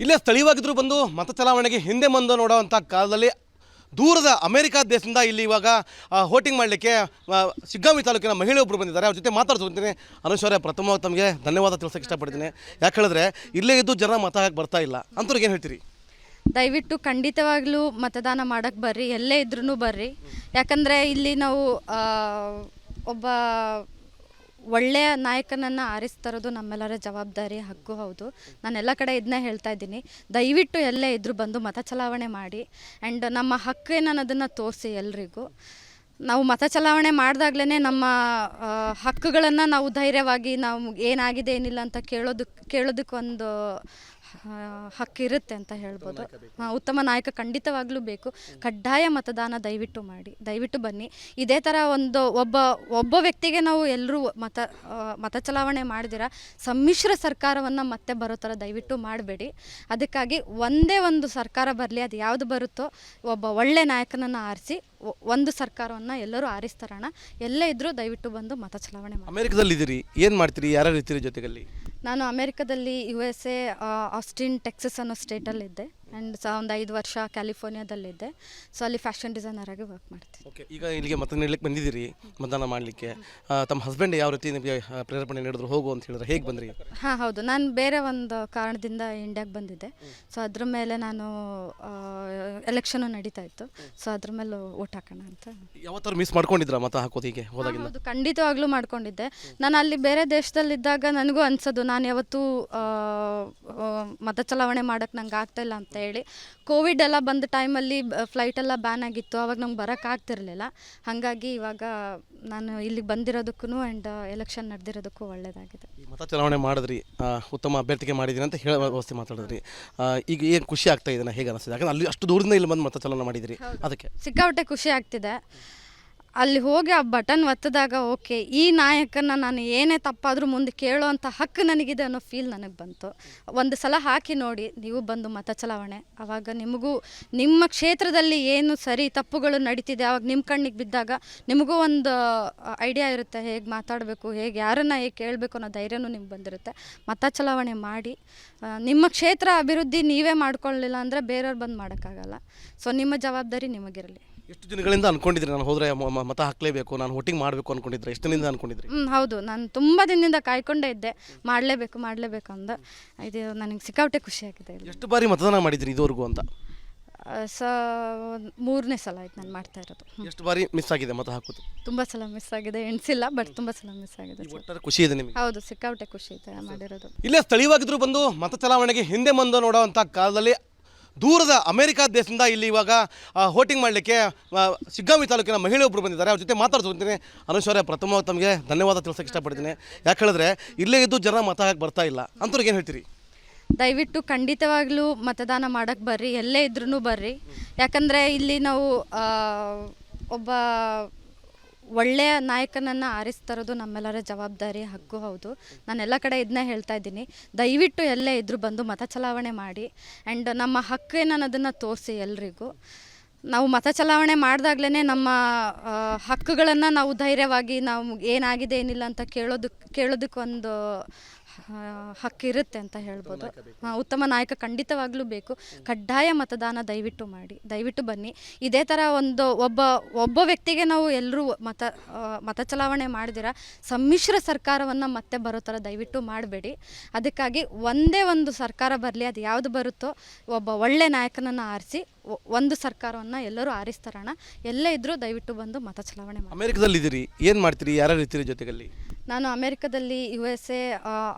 ಇಲ್ಲೇ ಸ್ಥಳೀಯವಾಗಿದ್ದರೂ ಬಂದು ಮತ ಚಲಾವಣೆಗೆ ಹಿಂದೆ ಮುಂದೆ ನೋಡುವಂಥ ಕಾಲದಲ್ಲಿ ದೂರದ ಅಮೆರಿಕಾ ದೇಶದಿಂದ ಇಲ್ಲಿ ಇವಾಗ ವೋಟಿಂಗ್ ಮಾಡಲಿಕ್ಕೆ ಶಿಗ್ಗಾಂವಿ ತಾಲೂಕಿನ ಮಹಿಳೆಯೊಬ್ಬರು ಬಂದಿದ್ದಾರೆ. ಅವ್ರ ಜೊತೆ ಮಾತಾಡ್ತೀನಿ. ಅನುಶ್ವರೇ, ಪ್ರಥಮವಾಗಿ ತಮಗೆ ಧನ್ಯವಾದ ತಿಳಿಸೋಕೆ ಇಷ್ಟಪಡ್ತೀನಿ. ಯಾಕೆ ಹೇಳಿದ್ರೆ ಇಲ್ಲೇ ಇದ್ದು ಜನ ಮತ ಹಾಕಿ ಬರ್ತಾ ಇಲ್ಲ ಅಂಥವ್ರಿಗೆ ಏನು ಹೇಳ್ತೀರಿ? ದಯವಿಟ್ಟು ಖಂಡಿತವಾಗ್ಲೂ ಮತದಾನ ಮಾಡೋಕ್ಕೆ ಬರ್ರಿ, ಎಲ್ಲೇ ಇದ್ರೂ ಬರ್ರಿ. ಯಾಕಂದರೆ ಇಲ್ಲಿ ನಾವು ಒಬ್ಬ ಒಳ್ಳೆಯ ನಾಯಕನನ್ನು ಆರಿಸ್ತಾರೋದು ನಮ್ಮೆಲ್ಲರ ಜವಾಬ್ದಾರಿ, ಹಕ್ಕು ಹೌದು. ನಾನು ಎಲ್ಲ ಕಡೆ ಇದನ್ನೇ ಹೇಳ್ತಾ ಇದ್ದೀನಿ. ದಯವಿಟ್ಟು ಎಲ್ಲೇ ಇದ್ದರೂ ಬಂದು ಮತ ಚಲಾವಣೆ ಮಾಡಿ ಆ್ಯಂಡ್ ನಮ್ಮ ಹಕ್ಕು ಏನನ್ನೋದನ್ನು ತೋರಿಸಿ ಎಲ್ರಿಗೂ. ನಾವು ಮತ ಚಲಾವಣೆ ಮಾಡಿದಾಗಲೇ ನಮ್ಮ ಹಕ್ಕುಗಳನ್ನು ನಾವು ಧೈರ್ಯವಾಗಿ ನಾವು ಏನಾಗಿದೆ ಏನಿಲ್ಲ ಅಂತ ಕೇಳೋದಕ್ಕೊಂದು ಹಕ್ಕಿರುತ್ತೆ ಅಂತ ಹೇಳ್ಬೋದು. ಉತ್ತಮ ನಾಯಕ ಖಂಡಿತವಾಗ್ಲೂ ಬೇಕು. ಕಡ್ಡಾಯ ಮತದಾನ ದಯವಿಟ್ಟು ಮಾಡಿ, ದಯವಿಟ್ಟು ಬನ್ನಿ. ಇದೇ ಥರ ಒಬ್ಬ ವ್ಯಕ್ತಿಗೆ ನಾವು ಎಲ್ಲರೂ ಮತ ಚಲಾವಣೆ ಮಾಡಿದಿರ ಸಮ್ಮಿಶ್ರ ಸರ್ಕಾರವನ್ನು ಮತ್ತೆ ಬರೋ ಥರ ದಯವಿಟ್ಟು ಮಾಡಬೇಡಿ. ಅದಕ್ಕಾಗಿ ಒಂದೇ ಒಂದು ಸರ್ಕಾರ ಬರಲಿ, ಅದು ಯಾವುದು ಬರುತ್ತೋ ಒಬ್ಬ ಒಳ್ಳೆ ನಾಯಕನನ್ನು ಆರಿಸಿ ಒಂದು ಸರ್ಕಾರವನ್ನು ಎಲ್ಲರೂ ಆರಿಸ್ತಾರಣ. ಎಲ್ಲೇ ಇದ್ದರೂ ದಯವಿಟ್ಟು ಬಂದು ಮತ ಚಲಾವಣೆ ಮಾಡಿ. ಅಮೆರಿಕದಲ್ಲಿ ಇದ್ದೀರಿ, ಏನು ಮಾಡ್ತೀರಿ, ಯಾರ್ಯಾರು ಇರ್ತೀರಿ ಜೊತೆಗಲ್ಲಿ? ನಾನು ಅಮೆರಿಕದಲ್ಲಿ USA ಆಸ್ಟಿನ್ ಟೆಕ್ಸಸ್ ಅನ್ನೋ ಸ್ಟೇಟಲ್ಲಿದ್ದೆ ಆ್ಯಂಡ್ ಒಂದು 5 ವರ್ಷ ಕ್ಯಾಲಿಫೋರ್ನಿಯಾದಲ್ಲಿದ್ದೆ. ಸೊ ಅಲ್ಲಿ ಫ್ಯಾಷನ್ ಡಿಸೈನರ್ ಆಗಿ ವರ್ಕ್ ಮಾಡ್ತೀನಿ. ಓಕೆ, ಈಗ ಇಲ್ಲಿಗೆ ಮತ ನೀಡಲಿಕ್ಕೆ ಬಂದಿದ್ದೀರಿ, ಮತದಾನ ಮಾಡಲಿಕ್ಕೆ. ತಮ್ಮ ಹಸ್ಬೆಂಡ್ ಯಾವ ರೀತಿ ನಿಮಗೆ ಪ್ರೇರೇಪಣೆ ನೀಡಿದ್ರು ಹೋಗು ಅಂತ ಹೇಳಿದ್ರೆ ಹೇಗೆ ಬಂದ್ರಿ? ಹಾಂ, ಹೌದು. ನಾನು ಬೇರೆ ಒಂದು ಕಾರಣದಿಂದ ಇಂಡಿಯಾಗೆ ಬಂದಿದ್ದೆ. ಸೊ ಅದ್ರ ಮೇಲೆ ನಾನು ಎಲೆಕ್ಷನು ನಡೀತಾ ಇತ್ತು. ಸೊ ಅದ್ರ ಮೇಲೆ ಓಟ್ ಹಾಕೋಣ ಅಂತ. ಯಾವತ್ತಾರು ಮಿಸ್ ಮಾಡ್ಕೊಂಡಿದ್ರಾ ಮತ ಹಾಕೋದಿಗೆ ಹೋದಾಗಿಂದ? ಹೌದು, ಖಂಡಿತವಾಗ್ಲೂ ಮಾಡ್ಕೊಂಡಿದ್ದೆ. ನಾನು ಅಲ್ಲಿ ಬೇರೆ ದೇಶದಲ್ಲಿದ್ದಾಗ ನನಗೂ ಅನ್ಸೋದು ನಾನು ಯಾವತ್ತೂ ಮತ ಚಲಾವಣೆ ಮಾಡೋಕ್ಕೆ ನಂಗೆ ಆಗ್ತಾಯಿಲ್ಲ ಅಂತ ಹೇಳಿ. ಕೋವಿಡ್ ಎಲ್ಲ ಬಂದ ಟೈಮಲ್ಲಿ ಫ್ಲೈಟೆಲ್ಲ ಬ್ಯಾನ್ ಆಗಿತ್ತು, ಆವಾಗ ನಮ್ಗೆ ಬರೋಕ್ಕಾಗ್ತಿರ್ಲಿಲ್ಲ. ಹಾಗಾಗಿ ಇವಾಗ ನಾನು ಇಲ್ಲಿಗೆ ಬಂದಿರೋದಕ್ಕೂ ಆ್ಯಂಡ್ ಎಲೆಕ್ಷನ್ ನಡೆದಿರೋದಕ್ಕೂ ಒಳ್ಳೆಯದಾಗಿದೆ. ಮತ ಚಲಾವಣೆ ಮಾಡಿದ್ರಿ, ಉತ್ತಮ ಅಭ್ಯರ್ಥಿಗೆ ಮಾಡಿದ್ದೀನಿ ಅಂತ ಹೇಳೋ ವ್ಯವಸ್ಥೆ ಮಾತಾಡಿದ್ರಿ. ಈಗ ಏನು ಖುಷಿ ಆಗ್ತಾ ಇದೆ, ಹೇಗೆ ಅನಿಸ್ತಿದೆ? ಯಾಕಂದ್ರೆ ಅಲ್ಲಿ ಅಷ್ಟು ದೂರದಿಂದ ಇಲ್ಲಿ ಬಂದು ಮತ ಚಲಾವಣೆ ಮಾಡಿದಿರಿ, ಅದಕ್ಕೆ ಸಿಕ್ಕಾಪಟ್ಟೆ ಖುಷಿ ಆಗ್ತಿದೆ. ಅಲ್ಲಿ ಹೋಗಿ ಆ ಬಟನ್ ಒತ್ತಿದಾಗ ಓಕೆ, ಈ ನಾಯಕನ ನಾನು ಏನೇ ತಪ್ಪಾದರೂ ಮುಂದೆ ಕೇಳೋ ಅಂಥ ಹಕ್ಕು ನನಗಿದೆ ಅನ್ನೋ ಫೀಲ್ ನನಗೆ ಬಂತು. ಒಂದು ಸಲ ಹಾಕಿ ನೋಡಿ ನೀವು ಬಂದು ಮತ ಚಲಾವಣೆ, ಆವಾಗ ನಿಮಗೂ ನಿಮ್ಮ ಕ್ಷೇತ್ರದಲ್ಲಿ ಏನು ಸರಿ ತಪ್ಪುಗಳು ನಡೀತಿದೆ ಆವಾಗ ನಿಮ್ಮ ಕಣ್ಣಿಗೆ ಬಿದ್ದಾಗ ನಿಮಗೂ ಒಂದು ಐಡಿಯಾ ಇರುತ್ತೆ, ಹೇಗೆ ಮಾತಾಡಬೇಕು, ಹೇಗೆ ಯಾರನ್ನು ಹೇಗೆ ಕೇಳಬೇಕು ಅನ್ನೋ ಧೈರ್ಯನೂ ನಿಮ್ಗೆ ಬಂದಿರುತ್ತೆ. ಮತ ಚಲಾವಣೆ ಮಾಡಿ. ನಿಮ್ಮ ಕ್ಷೇತ್ರ ಅಭಿವೃದ್ಧಿ ನೀವೇ ಮಾಡ್ಕೊಳ್ಳಿಲ್ಲ ಅಂದರೆ ಬೇರೆಯವ್ರು ಬಂದು ಮಾಡೋಕ್ಕಾಗಲ್ಲ. ಸೊ ನಿಮ್ಮ ಜವಾಬ್ದಾರಿ ನಿಮಗಿರಲಿ. ಎಷ್ಟು ದಿನಗಳಿಂದ ಅನ್ಕೊಂಡಿದ್ರಿ ನಾನು ಹೋದರೆ ಮತ ಹಾಕಲೇಬೇಕು, ನಾನು ವೋಟಿಂಗ್ ಮಾಡಬೇಕು ಅನ್ಕೊಂಡಿದ್ರೆ? ಎಷ್ಟು ದಿನದಿಂದ ಅನ್ಕೊಂಡಿದ್ರಿ? ಹೌದು, ನಾನು ತುಂಬ ದಿನದಿಂದ ಕಾಯ್ಕೊಂಡೇ ಇದ್ದೆ, ಮಾಡಲೇಬೇಕು ಅಂದ. ಇದು ನನಗೆ ಸಿಕ್ಕಾಪಟ್ಟೆ ಖುಷಿಯಾಗಿದೆ. ಎಷ್ಟು ಬಾರಿ ಮತದಾನ ಮಾಡಿದ್ರಿ ಇದುವರೆಗೂ ಅಂತ? 3ನೇ ಸಲ ಆಯ್ತು ನಾನು ಮಾಡ್ತಾ ಇರೋದು. ಎಷ್ಟು ಬಾರಿ ಮಿಸ್ ಆಗಿದೆ ಮತ ಹಾಕೋದು? ತುಂಬ ಸಲ ಮಿಸ್ ಆಗಿದೆ, ಎಣಿಸಿಲ್ಲ, ಬಟ್ ತುಂಬ ಸಲ ಮಿಸ್ ಆಗಿದೆ. ಒಟ್ಟಾರೆ ಖುಷಿ ಇದೆ ನಿಮಗೆ? ಹೌದು, ಸಿಕ್ಕಾಪಟ್ಟೆ ಖುಷಿ ಇದೆ ಮಾಡಿರೋದು. ಇಲ್ಲೇ ಸ್ಥಳೀಯವಾಗಿದ್ದರೂ ಬಂದು ಮತ ಚಲಾವಣೆಗೆ ಹಿಂದೆ ಮುಂದೆ ನೋಡುವಂಥ ಕಾಲದಲ್ಲಿ ದೂರದ ಅಮೆರಿಕಾ ದೇಶದಿಂದ ಇಲ್ಲಿ ಇವಾಗ ವೋಟಿಂಗ್ ಮಾಡಲಿಕ್ಕೆ ಶಿಗ್ಗಾಂವಿ ತಾಲೂಕಿನ ಮಹಿಳೆಯೊಬ್ಬರು ಬಂದಿದ್ದಾರೆ. ಅವ್ರ ಜೊತೆ ಮಾತಾಡ್ತೀನಿ. ಅನುಶ್ವರೇ, ಪ್ರಥಮವಾಗಿ ತಮಗೆ ಧನ್ಯವಾದ ತಿಳಿಸೋಕೆ ಇಷ್ಟಪಡ್ತೀನಿ. ಯಾಕೆ ಹೇಳಿದ್ರೆ ಇಲ್ಲೇ ಇದ್ದು ಜನ ಮತ ಹಾಕಿ ಬರ್ತಾ ಇಲ್ಲ ಅಂಥವ್ರಿಗೆ ಏನು ಹೇಳ್ತೀರಿ? ದಯವಿಟ್ಟು ಖಂಡಿತವಾಗ್ಲೂ ಮತದಾನ ಮಾಡೋಕ್ಕೆ ಬರ್ರಿ, ಎಲ್ಲೇ ಇದ್ರೂ ಬರ್ರಿ. ಯಾಕಂದರೆ ಇಲ್ಲಿ ನಾವು ಒಬ್ಬ ಒಳ್ಳೆಯ ನಾಯಕನನ್ನು ಆರಿಸ್ತಾರೋದು ನಮ್ಮೆಲ್ಲರ ಜವಾಬ್ದಾರಿ, ಹಕ್ಕು ಹೌದು. ನಾನು ಎಲ್ಲ ಕಡೆ ಇದನ್ನೇ ಹೇಳ್ತಾ ಇದ್ದೀನಿ. ದಯವಿಟ್ಟು ಎಲ್ಲೇ ಇದ್ದರೂ ಬಂದು ಮತ ಚಲಾವಣೆ ಮಾಡಿ ಆ್ಯಂಡ್ ನಮ್ಮ ಹಕ್ಕು ಏನನ್ನೋದನ್ನು ತೋರಿಸಿ ಎಲ್ರಿಗೂ. ನಾವು ಮತ ಚಲಾವಣೆ ಮಾಡಿದಾಗಲೇ ನಮ್ಮ ಹಕ್ಕುಗಳನ್ನು ನಾವು ಧೈರ್ಯವಾಗಿ ನಾವು ಏನಾಗಿದೆ ಏನಿಲ್ಲ ಅಂತ ಕೇಳೋದಕ್ಕೊಂದು ಹಕ್ಕಿರುತ್ತೆ ಅಂತ ಹೇಳ್ಬೋದು. ಉತ್ತಮ ನಾಯಕ ಖಂಡಿತವಾಗ್ಲೂ ಬೇಕು. ಕಡ್ಡಾಯ ಮತದಾನ ದಯವಿಟ್ಟು ಮಾಡಿ, ದಯವಿಟ್ಟು ಬನ್ನಿ. ಇದೇ ಥರ ಒಬ್ಬ ವ್ಯಕ್ತಿಗೆ ನಾವು ಎಲ್ಲರೂ ಮತ ಚಲಾವಣೆ ಮಾಡಿದಿರ ಸಮ್ಮಿಶ್ರ ಸರ್ಕಾರವನ್ನು ಮತ್ತೆ ಬರೋ ಥರ ದಯವಿಟ್ಟು ಮಾಡಬೇಡಿ. ಅದಕ್ಕಾಗಿ ಒಂದೇ ಒಂದು ಸರ್ಕಾರ ಬರಲಿ, ಅದು ಯಾವುದು ಬರುತ್ತೋ ಒಬ್ಬ ಒಳ್ಳೆ ನಾಯಕನನ್ನು ಆರಿಸಿ ಒಂದು ಸರ್ಕಾರವನ್ನು ಎಲ್ಲರೂ ಆರಿಸ್ತಾರಣ. ಎಲ್ಲೇ ಇದ್ದರೂ ದಯವಿಟ್ಟು ಬಂದು ಮತ ಚಲಾವಣೆ ಮಾಡಿ. ಅಮೆರಿಕದಲ್ಲಿ ಇದ್ದೀರಿ, ಏನು ಮಾಡ್ತೀರಿ, ಯಾರ್ಯಾರು ಇರ್ತೀರಿ ಜೊತೆಗಲ್ಲಿ? ನಾನು ಅಮೆರಿಕದಲ್ಲಿ USA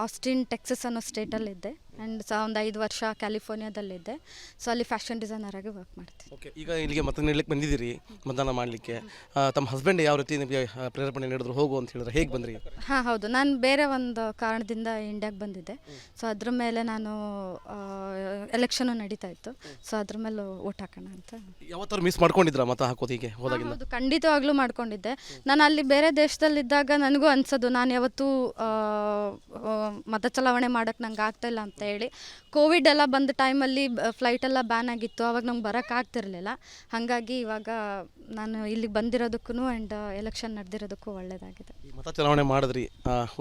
ಆಸ್ಟಿನ್ ಟೆಕ್ಸಸ್ ಅನ್ನೋ ಸ್ಟೇಟಲ್ಲಿದ್ದೆ ಆ್ಯಂಡ್ ಒಂದು 5 ವರ್ಷ ಕ್ಯಾಲಿಫೋರ್ನಿಯಾದಲ್ಲಿದ್ದೆ. ಸೊ ಅಲ್ಲಿ ಫ್ಯಾಷನ್ ಡಿಸೈನರ್ ಆಗಿ ವರ್ಕ್ ಮಾಡ್ತೀನಿ. ಓಕೆ, ಈಗ ಇಲ್ಲಿಗೆ ಮತ ನೀಡಲಿಕ್ಕೆ ಬಂದಿದ್ದೀರಿ, ಮತದಾನ ಮಾಡಲಿಕ್ಕೆ. ತಮ್ಮ ಹಸ್ಬೆಂಡ್ ಯಾವ ರೀತಿ ನಿಮಗೆ ಪ್ರೇರೇಪಣೆ ನೀಡಿದ್ರು ಹೋಗು ಅಂತ ಹೇಳಿದ್ರೆ ಹೇಗೆ ಬಂದ್ರಿ? ಹಾಂ, ಹೌದು. ನಾನು ಬೇರೆ ಒಂದು ಕಾರಣದಿಂದ ಇಂಡಿಯಾಗೆ ಬಂದಿದ್ದೆ. ಸೊ ಅದ್ರ ಮೇಲೆ ನಾನು ಎಲೆಕ್ಷನು ನಡೀತಾ ಇತ್ತು. ಸೊ ಅದ್ರ ಮೇಲೆ ಓಟ್ ಹಾಕೋಣ ಅಂತ. ಯಾವತ್ತಾರು ಮಿಸ್ ಮಾಡ್ಕೊಂಡಿದ್ರಾ ಮತ ಹಾಕೋದಿಗೆ ಹೋದಾಗಿಂದ? ಹೌದು, ಖಂಡಿತವಾಗ್ಲೂ ಮಾಡ್ಕೊಂಡಿದ್ದೆ. ನಾನು ಅಲ್ಲಿ ಬೇರೆ ದೇಶದಲ್ಲಿದ್ದಾಗ ನನಗೂ ಅನ್ಸೋದು ನಾನು ಯಾವತ್ತೂ ಮತ ಚಲಾವಣೆ ಮಾಡೋಕ್ಕೆ ನಂಗೆ ಆಗ್ತಾಯಿಲ್ಲ ಅಂತ ಹೇಳಿ. ಕೋವಿಡ್ ಎಲ್ಲ ಬಂದ ಟೈಮಲ್ಲಿ ಫ್ಲೈಟೆಲ್ಲ ಬ್ಯಾನ್ ಆಗಿತ್ತು, ಆವಾಗ ನಮ್ಗೆ ಬರೋಕ್ಕಾಗ್ತಿರ್ಲಿಲ್ಲ. ಹಾಗಾಗಿ ಇವಾಗ ನಾನು ಇಲ್ಲಿಗೆ ಬಂದಿರೋದಕ್ಕೂ ಆ್ಯಂಡ್ ಎಲೆಕ್ಷನ್ ನಡೆದಿರೋದಕ್ಕೂ ಒಳ್ಳೆಯದಾಗಿದೆ. ಮತ ಚಲಾವಣೆ ಮಾಡಿದ್ರಿ,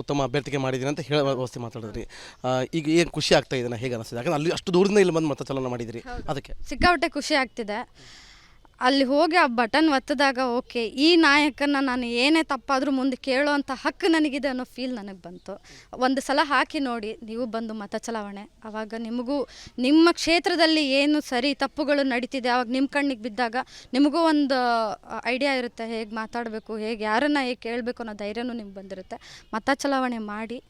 ಉತ್ತಮ ಅಭ್ಯರ್ಥಿಗೆ ಮಾಡಿದ್ದೀನಿ ಅಂತ ಹೇಳೋ ವ್ಯವಸ್ಥೆ ಮಾತಾಡಿದ್ರಿ. ಈಗ ಏನು ಖುಷಿ ಆಗ್ತಾ ಇದೆ, ಹೇಗೆ ಅನಿಸ್ತಿದೆ? ಯಾಕಂದ್ರೆ ಅಲ್ಲಿ ಅಷ್ಟು ದೂರದಿಂದ ಇಲ್ಲಿ ಬಂದು ಮತ ಚಲಾವಣೆ ಮಾಡಿದಿರಿ, ಅದಕ್ಕೆ ಸಿಕ್ಕಾಪಟ್ಟೆ ಖುಷಿ ಆಗ್ತಿದೆ. ಅಲ್ಲಿ ಹೋಗಿ ಆ ಬಟನ್ ಒತ್ತಿದಾಗ ಓಕೆ, ಈ ನಾಯಕನ ನಾನು ಏನೇ ತಪ್ಪಾದರೂ ಮುಂದೆ ಕೇಳೋವಂಥ ಹಕ್ಕು ನನಗಿದೆ ಅನ್ನೋ ಫೀಲ್ ನನಗೆ ಬಂತು. ಒಂದು ಸಲ ಹಾಕಿ ನೋಡಿ ನೀವು ಬಂದು ಮತ ಚಲಾವಣೆ, ಆವಾಗ ನಿಮಗೂ ನಿಮ್ಮ ಕ್ಷೇತ್ರದಲ್ಲಿ ಏನು ಸರಿ ತಪ್ಪುಗಳು ನಡೀತಿದೆ ಆವಾಗ ನಿಮ್ಮ ಕಣ್ಣಿಗೆ ಬಿದ್ದಾಗ ನಿಮಗೂ ಒಂದು ಐಡಿಯಾ ಇರುತ್ತೆ, ಹೇಗೆ ಮಾತಾಡಬೇಕು, ಹೇಗೆ ಯಾರನ್ನು ಹೇಗೆ ಕೇಳಬೇಕು ಅನ್ನೋ ಧೈರ್ಯನೂ ನಿಮ್ಗೆ ಬಂದಿರುತ್ತೆ. ಮತ ಚಲಾವಣೆ ಮಾಡಿ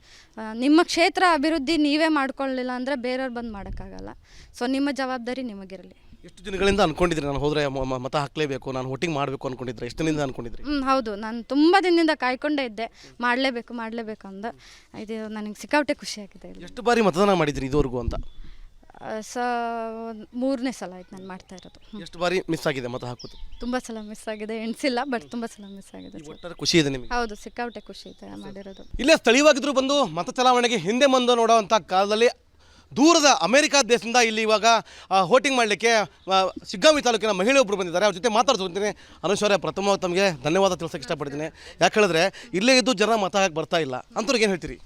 ನಿಮ್ಮ ಕ್ಷೇತ್ರ ಅಭಿವೃದ್ಧಿ ನೀವೇ ಮಾಡ್ಕೊಳ್ಳಿಲ್ಲ ಅಂದರೆ ಬೇರೆಯವ್ರು ಬಂದು ಮಾಡೋಕ್ಕಾಗಲ್ಲ. ಸೊ ನಿಮ್ಮ ಜವಾಬ್ದಾರಿ ನಿಮಗಿರಲಿ. ಎಷ್ಟು ದಿನಗಳಿಂದ ಅನ್ಕೊಂಡಿದ್ರಿ ನಾನು ಹೋದರೆ ಮತ ಹಾಕಲೇಬೇಕು, ನಾನು ವೋಟಿಂಗ್ ಮಾಡಬೇಕು ಅನ್ಕೊಂಡಿದ್ರೆ? ಎಷ್ಟು ದಿನದಿಂದ ಅನ್ಕೊಂಡಿದ್ರಿ? ಹೌದು, ನಾನು ತುಂಬ ದಿನದಿಂದ ಕಾಯ್ಕೊಂಡೇ ಇದ್ದೆ, ಮಾಡಲೇಬೇಕು ಅಂದ. ಇದು ನನಗೆ ಸಿಕ್ಕಾಪಟ್ಟೆ ಖುಷಿಯಾಗಿದೆ. ಎಷ್ಟು ಬಾರಿ ಮತದಾನ ಮಾಡಿದ್ರಿ ಇದುವರೆಗೂ ಅಂತ? ಮೂರನೇ ಸಲ ಆಯ್ತು ನಾನು ಮಾಡ್ತಾ ಇರೋದು. ಎಷ್ಟು ಬಾರಿ ಮಿಸ್ ಆಗಿದೆ ಮತ ಹಾಕೋದು? ತುಂಬ ಸಲ ಮಿಸ್ ಆಗಿದೆ, ಎಣಿಸಿಲ್ಲ, ಬಟ್ ತುಂಬ ಸಲ ಮಿಸ್ ಆಗಿದೆ. ಒಟ್ಟಾರೆ ಖುಷಿ ಇದೆ ನಿಮಗೆ? ಹೌದು, ಸಿಕ್ಕಾಪಟ್ಟೆ ಖುಷಿ ಇದೆ ಮಾಡಿರೋದು. ಇಲ್ಲೇ ಸ್ಥಳೀಯವಾಗಿದ್ರು ಬಂದು ಮತ ಚಲಾವಣೆಗೆ ಹಿಂದೆ ಮುಂದೆ ನೋಡುವಂಥ ಕಾಲದಲ್ಲಿ ದೂರದ ಅಮೆರಿಕ ದೇಶದಿಂದ ಇಲ್ಲಿ ಇವಾಗ ವೋಟಿಂಗ್ ಮಾಡಲಿಕ್ಕೆ ಶಿಗ್ಗಾಂವಿ ತಾಲೂಕಿನ ಮಹಿಳೆಯೊಬ್ಬರು ಬಂದಿದ್ದಾರೆ. ಅವ್ರ ಜೊತೆ ಮಾತಾಡ್ತೀನಿ. ಅನುಷ್ ಅವರೇ, ಪ್ರಥಮವಾಗಿ ತಮಗೆ ಧನ್ಯವಾದ ತಿಳಿಸೋಕೆ ಇಷ್ಟಪಡ್ತೀನಿ. ಯಾಕೆ ಹೇಳಿದ್ರೆ ಇಲ್ಲೇ ಇದ್ದು ಜನ ಮತ ಹಾಕಿ ಬರ್ತಾ ಇಲ್ಲ, ಅಂಥವ್ರಿಗೆ ಏನು ಹೇಳ್ತೀರಿ?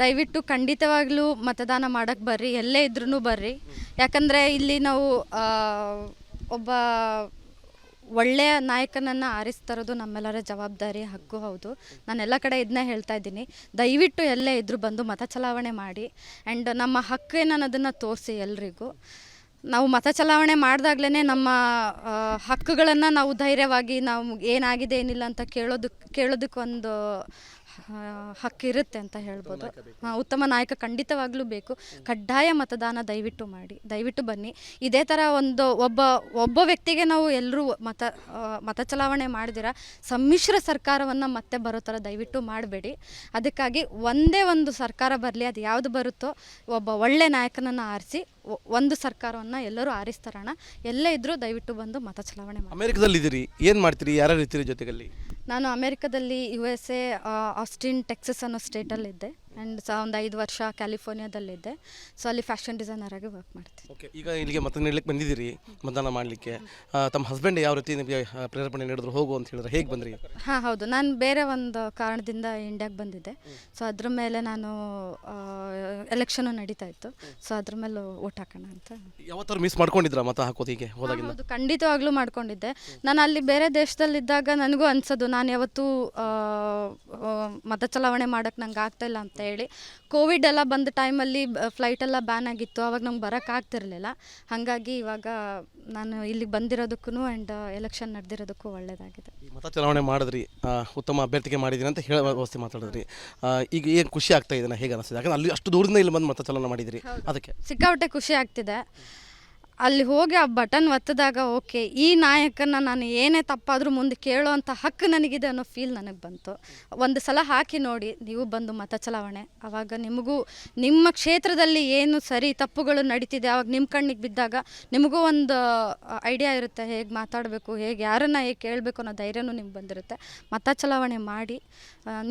ದಯವಿಟ್ಟು ಖಂಡಿತವಾಗ್ಲೂ ಮತದಾನ ಮಾಡೋಕ್ಕೆ ಬರ್ರಿ, ಎಲ್ಲೇ ಇದ್ರೂ ಬರ್ರಿ. ಯಾಕಂದರೆ ಇಲ್ಲಿ ನಾವು ಒಬ್ಬ ಒಳ್ಳೆಯ ನಾಯಕನನ್ನು ಆರಿಸ್ತಾರೋದು ನಮ್ಮೆಲ್ಲರ ಜವಾಬ್ದಾರಿ, ಹಕ್ಕು. ಹೌದು, ನಾನು ಎಲ್ಲ ಕಡೆ ಇದನ್ನೇ ಹೇಳ್ತಾ ಇದ್ದೀನಿ. ದಯವಿಟ್ಟು ಎಲ್ಲೇ ಇದ್ದರೂ ಬಂದು ಮತ ಚಲಾವಣೆ ಮಾಡಿ ಆ್ಯಂಡ್ ನಮ್ಮ ಹಕ್ಕು ಏನನ್ನೋದನ್ನು ತೋರಿಸಿ ಎಲ್ರಿಗೂ. ನಾವು ಮತ ಚಲಾವಣೆ ಮಾಡಿದಾಗ್ಲೇ ನಮ್ಮ ಹಕ್ಕುಗಳನ್ನು ನಾವು ಧೈರ್ಯವಾಗಿ ನಾವು ಏನಾಗಿದೆ ಏನಿಲ್ಲ ಅಂತ ಕೇಳೋದಕ್ಕೊಂದು ಹಕ್ಕಿರುತ್ತೆ ಅಂತ ಹೇಳ್ಬೋದು. ಉತ್ತಮ ನಾಯಕ ಖಂಡಿತವಾಗ್ಲೂ ಬೇಕು. ಕಡ್ಡಾಯ ಮತದಾನ ದಯವಿಟ್ಟು ಮಾಡಿ, ದಯವಿಟ್ಟು ಬನ್ನಿ. ಇದೇ ಥರ ಒಬ್ಬ ವ್ಯಕ್ತಿಗೆ ನಾವು ಎಲ್ಲರೂ ಮತ ಚಲಾವಣೆ ಮಾಡಿದಿರ ಸಮ್ಮಿಶ್ರ ಸರ್ಕಾರವನ್ನು ಮತ್ತೆ ಬರೋ ಥರ ದಯವಿಟ್ಟು ಮಾಡಬೇಡಿ. ಅದಕ್ಕಾಗಿ ಒಂದೇ ಒಂದು ಸರ್ಕಾರ ಬರಲಿ, ಅದು ಯಾವುದು ಬರುತ್ತೋ ಒಬ್ಬ ಒಳ್ಳೆ ನಾಯಕನನ್ನು ಆರಿಸಿ ಒಂದು ಸರ್ಕಾರವನ್ನು ಎಲ್ಲರೂ ಆರಿಸ್ತಾರಣ. ಎಲ್ಲೇ ಇದ್ದರೂ ದಯವಿಟ್ಟು ಬಂದು ಮತ ಚಲಾವಣೆ ಮಾಡಿ. ಅಮೆರಿಕದಲ್ಲಿದ್ದೀರಿ, ಏನು ಮಾಡ್ತೀರಿ, ಯಾರ್ಯಾರು ಇರ್ತೀರಿ ಜೊತೆಗಲ್ಲಿ? ನಾನು ಅಮೆರಿಕದಲ್ಲಿ USA ಆಸ್ಟಿನ್ ಟೆಕ್ಸಸ್ ಅನ್ನೋ ಸ್ಟೇಟಲ್ಲಿದ್ದೆ ಆ್ಯಂಡ್ ಒಂದು 5 ವರ್ಷ ಕ್ಯಾಲಿಫೋರ್ನಿಯಾದಲ್ಲಿದ್ದೆ. ಸೊ ಅಲ್ಲಿ ಫ್ಯಾಷನ್ ಡಿಸೈನರ್ ಆಗಿ ವರ್ಕ್ ಮಾಡ್ತೀನಿ. ಓಕೆ, ಈಗ ಇಲ್ಲಿಗೆ ಮತ ನೀಡಲಿಕ್ಕೆ ಬಂದಿದ್ದೀರಿ, ಮತದಾನ ಮಾಡಲಿಕ್ಕೆ. ತಮ್ಮ ಹಸ್ಬೆಂಡ್ ಯಾವ ರೀತಿ ನಿಮಗೆ ಪ್ರೇರೇಪಣೆ ನೀಡಿದ್ರು ಹೋಗು ಅಂತ ಹೇಳಿದ್ರೆ ಹೇಗೆ ಬಂದ್ರಿ? ಹೌದು, ನಾನು ಬೇರೆ ಒಂದು ಕಾರಣದಿಂದ ಇಂಡಿಯಾಗೆ ಬಂದಿದ್ದೆ. ಸೊ ಅದ್ರ ಮೇಲೆ ನಾನು ಎಲೆಕ್ಷನು ನಡೀತಾ ಇತ್ತು. ಸೊ ಅದ್ರ ಮೇಲೆ ಓಟ್ ಹಾಕೋಣ ಅಂತ. ಯಾವತ್ತಾರು ಮಿಸ್ ಮಾಡ್ಕೊಂಡಿದ್ರಾ ಮತ ಹಾಕೋದು ಹೀಗೆ ಹೋದಾಗಿಂದ? ಹೌದು, ಖಂಡಿತವಾಗ್ಲೂ ಮಾಡ್ಕೊಂಡಿದ್ದೆ. ನಾನು ಅಲ್ಲಿ ಬೇರೆ ದೇಶದಲ್ಲಿದ್ದಾಗ ನನಗೂ ಅನ್ಸೋದು ನಾನು ಯಾವತ್ತೂ ಮತ ಚಲಾವಣೆ ಮಾಡೋಕ್ಕೆ ನಂಗೆ ಆಗ್ತಾಯಿಲ್ಲ ಅಂತ ಹೇಳಿ. ಕೋವಿಡ್ ಎಲ್ಲ ಬಂದ ಟೈಮಲ್ಲಿ ಫ್ಲೈಟೆಲ್ಲ ಬ್ಯಾನ್ ಆಗಿತ್ತು, ಅವಾಗ ನಂಗೆ ಬರೋಕ್ಕಾಗ್ತಿರ್ಲಿಲ್ಲ. ಹಾಗಾಗಿ ಇವಾಗ ನಾನು ಇಲ್ಲಿಗೆ ಬಂದಿರೋದಕ್ಕೂ ಆ್ಯಂಡ್ ಎಲೆಕ್ಷನ್ ನಡೆದಿರೋದಕ್ಕೂ ಒಳ್ಳೆಯದಾಗಿದೆ. ಮತ ಚಲಾವಣೆ ಮಾಡಿದ್ರಿ, ಉತ್ತಮ ಅಭ್ಯರ್ಥಿಗೆ ಮಾಡಿದ್ದೀನಿ ಅಂತ ಹೇಳೋ ವ್ಯವಸ್ಥೆ ಮಾತಾಡಿದ್ರಿ. ಈಗ ಏನು ಖುಷಿ ಆಗ್ತಾ ಇದೆ, ಹೇಗೆ ಅನಿಸ್ತದೆ? ಯಾಕಂದ್ರೆ ಅಲ್ಲಿ ಅಷ್ಟು ದೂರದಿಂದ ಇಲ್ಲಿ ಬಂದು ಮತ ಚಲಾವಣೆ ಮಾಡಿದಿರಿ, ಅದಕ್ಕೆ ಸಿಕ್ಕಾಪಟ್ಟೆ ಖುಷಿ ಆಗ್ತಿದೆ. ಅಲ್ಲಿ ಹೋಗಿ ಆ ಬಟನ್ ಒತ್ತಿದಾಗ ಓಕೆ, ಈ ನಾಯಕನ ನಾನು ಏನೇ ತಪ್ಪಾದರೂ ಮುಂದೆ ಕೇಳೋವಂಥ ಹಕ್ಕು ನನಗಿದೆ ಅನ್ನೋ ಫೀಲ್ ನನಗೆ ಬಂತು. ಒಂದು ಸಲ ಹಾಕಿ ನೋಡಿ ನೀವು ಬಂದು ಮತ ಚಲಾವಣೆ, ಆವಾಗ ನಿಮಗೂ ನಿಮ್ಮ ಕ್ಷೇತ್ರದಲ್ಲಿ ಏನು ಸರಿ ತಪ್ಪುಗಳು ನಡೀತಿದೆ ಆವಾಗ ನಿಮ್ಮ ಕಣ್ಣಿಗೆ ಬಿದ್ದಾಗ ನಿಮಗೂ ಒಂದು ಐಡಿಯಾ ಇರುತ್ತೆ, ಹೇಗೆ ಮಾತಾಡಬೇಕು, ಹೇಗೆ ಯಾರನ್ನು ಹೇಗೆ ಕೇಳಬೇಕು ಅನ್ನೋ ಧೈರ್ಯನೂ ನಿಮ್ಗೆ ಬಂದಿರುತ್ತೆ. ಮತ ಚಲಾವಣೆ ಮಾಡಿ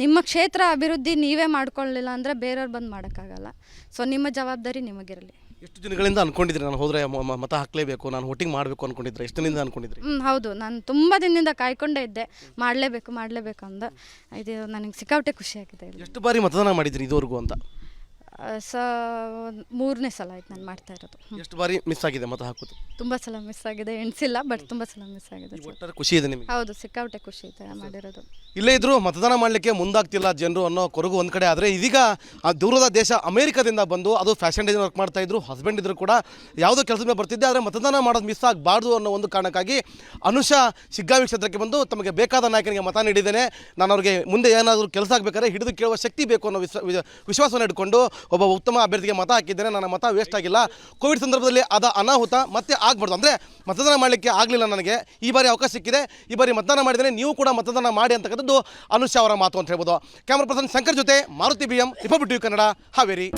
ನಿಮ್ಮ ಕ್ಷೇತ್ರ ಅಭಿವೃದ್ಧಿ ನೀವೇ ಮಾಡ್ಕೊಳ್ಳಿಲ್ಲ ಅಂದರೆ ಬೇರೆಯವ್ರು ಬಂದು ಮಾಡೋಕ್ಕಾಗಲ್ಲ. ಸೊ ನಿಮ್ಮ ಜವಾಬ್ದಾರಿ ನಿಮಗಿರಲಿ. ಎಷ್ಟು ದಿನಗಳಿಂದ ಅನ್ಕೊಂಡಿದ್ರಿ ನಾನು ಹೋದರೆ ಮತ ಹಾಕಲೇಬೇಕು, ನಾನು ವೋಟಿಂಗ್ ಮಾಡಬೇಕು ಅನ್ಕೊಂಡಿದ್ರೆ? ಎಷ್ಟು ದಿನದಿಂದ ಅನ್ಕೊಂಡಿದ್ರಿ? ಹೌದು, ನಾನು ತುಂಬ ದಿನದಿಂದ ಕಾಯ್ಕೊಂಡೇ ಇದ್ದೆ, ಮಾಡಲೇಬೇಕು ಅಂದ. ಇದು ನನಗೆ ಸಿಕ್ಕಾಪಟ್ಟೆ ಖುಷಿಯಾಗಿದೆ. ಎಷ್ಟು ಬಾರಿ ಮತದಾನ ಮಾಡಿದ್ರಿ ಇದುವರೆಗೂ ಅಂತ? ಮೂರನೇ ಸಲ ಆಯ್ತು ನಾನು ಮಾಡ್ತಾ ಇರೋದು. ಎಷ್ಟು ಬಾರಿ ಮಿಸ್ ಆಗಿದೆ ಮತ ಹಾಕೋದು? ತುಂಬ ಸಲ ಮಿಸ್ ಆಗಿದೆ, ಎಣಿಸಿಲ್ಲ, ಬಟ್ ತುಂಬ ಸಲ ಮಿಸ್ ಆಗಿದೆ. ಒಟ್ಟಾರೆ ಖುಷಿ ಇದೆ ನಿಮಗೆ? ಹೌದು, ಸಿಕ್ಕಾಪಟ್ಟೆ ಖುಷಿ ಇದೆ ಮಾಡಿರೋದು. ಇಲ್ಲೇ ಇದ್ರು ಮತದಾನ ಮಾಡಲಿಕ್ಕೆ ಮುಂದಾಗ್ತಿಲ್ಲ ಜನರು ಅನ್ನೋ ಕೊರಗು ಒಂದು ಕಡೆ. ಆದರೆ ಇದೀಗ ಆ ದೂರದ ದೇಶ ಅಮೆರಿಕದಿಂದ ಬಂದು, ಅದು ಫ್ಯಾಷನ್ ಡಿಸೈನ್ ವರ್ಕ್ ಮಾಡ್ತಾ ಇದ್ರು, ಹಸ್ಬೆಂಡ್ ಇದ್ರು ಕೂಡ ಯಾವುದೋ ಕೆಲಸದ ಮೇಲೆ ಬರ್ತಿದ್ದೆ. ಆದರೆ ಮತದಾನ ಮಾಡೋದು ಮಿಸ್ ಆಗಬಾರ್ದು ಅನ್ನೋ ಒಂದು ಕಾರಣಕ್ಕಾಗಿ ಅನುಷಾ ಶಿಗ್ಗಾಂವಿ ಕ್ಷೇತ್ರಕ್ಕೆ ಬಂದು ತಮಗೆ ಬೇಕಾದ ನಾಯಕನಿಗೆ ಮತ ನೀಡಿದ್ದೇನೆ, ನಾನು ಅವ್ರಿಗೆ ಮುಂದೆ ಏನಾದರೂ ಕೆಲಸ ಆಗಬೇಕಾದ್ರೆ ಹಿಡಿದು ಕೇಳುವ ಶಕ್ತಿ ಬೇಕು ಅನ್ನೋ ವಿಶ್ವಾಸವನ್ನು ಇಟ್ಕೊಂಡು ಒಬ್ಬ ಉತ್ತಮ ಅಭ್ಯರ್ಥಿಗೆ ಮತ ಹಾಕಿದ್ದೇನೆ. ನನ್ನ ಮತ ವೇಸ್ಟ್ ಆಗಿಲ್ಲ. ಕೋವಿಡ್ ಸಂದರ್ಭದಲ್ಲಿ ಆದ ಅನಾಹುತ ಮತ್ತೆ ಆಗಬಾರ್ದು, ಅಂದರೆ ಮತದಾನ ಮಾಡಲಿಕ್ಕೆ ಆಗಲಿಲ್ಲ, ನನಗೆ ಈ ಬಾರಿ ಅವಕಾಶ ಸಿಕ್ಕಿದೆ, ಈ ಬಾರಿ ಮತದಾನ ಮಾಡಿದ್ದೇನೆ, ನೀವು ಕೂಡ ಮತದಾನ ಮಾಡಿ ಅಂತಕ್ಕಂಥದ್ದು ಅನುಷಾ ಅವರ ಮಾತು ಅಂತ ಹೇಳ್ಬೋದು. ಕ್ಯಾಮರಾ ಪರ್ಸನ್ ಶಂಕರ್ ಜೊತೆ Maruti BM, republic TV Kannada, Haveri.